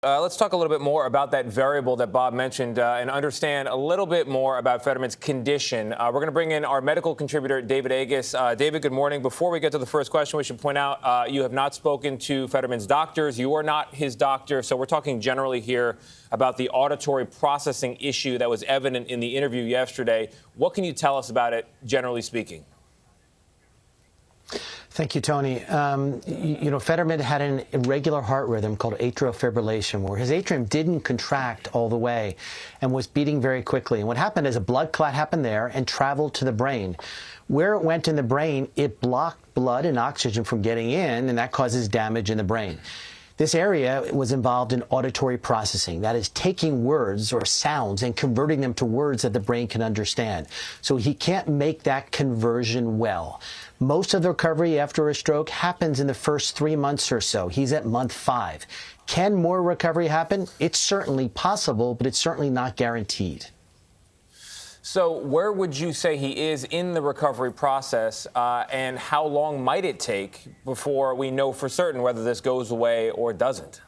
Let's talk a little bit more about that variable that Bob mentioned and understand a little bit more about Fetterman's condition. We're going to bring in our medical contributor, David Agus. David, good morning. Before we get to the first question, we should point out you have not spoken to Fetterman's doctors. You are not his doctor. So we're talking generally here about the auditory processing issue that was evident in the interview yesterday. What can you tell us about it, generally speaking? Thank you, Tony. Fetterman had an irregular heart rhythm called atrial fibrillation, where his atrium didn't contract all the way and was beating very quickly. And what happened is a blood clot happened there and traveled to the brain. Where it went in the brain, it blocked blood and oxygen from getting in, and that causes damage in the brain. This area was involved in auditory processing, that is taking words or sounds and converting them to words that the brain can understand. So he can't make that conversion well. Most of the recovery after a stroke happens in the first 3 months or so. He's at month 5. Can more recovery happen? It's certainly possible, but it's certainly not guaranteed. So where would you say he is in the recovery process, and how long might it take before we know for certain whether this goes away or doesn't?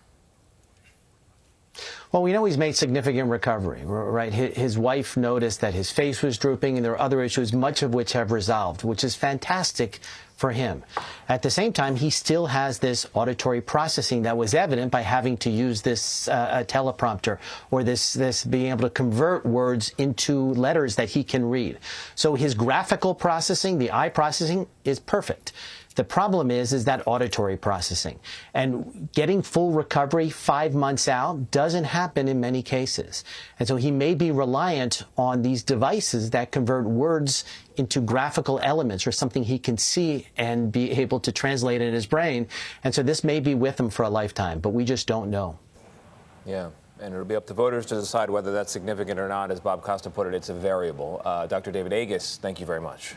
Well, we know he's made significant recovery, right? His wife noticed that his face was drooping, and there are other issues, much of which have resolved, which is fantastic for him. At the same time, he still has this auditory processing that was evident by having to use this teleprompter or this being able to convert words into letters that he can read. So his graphical processing, the eye processing, is perfect. The problem is that auditory processing. And getting full recovery 5 months out doesn't happen in many cases. And so he may be reliant on these devices that convert words into graphical elements or something he can see and be able to translate in his brain. And so this may be with him for a lifetime, but we just don't know. Yeah. And it'll be up to voters to decide whether that's significant or not. As Bob Costa put it, it's a variable. Dr. David Agus, thank you very much.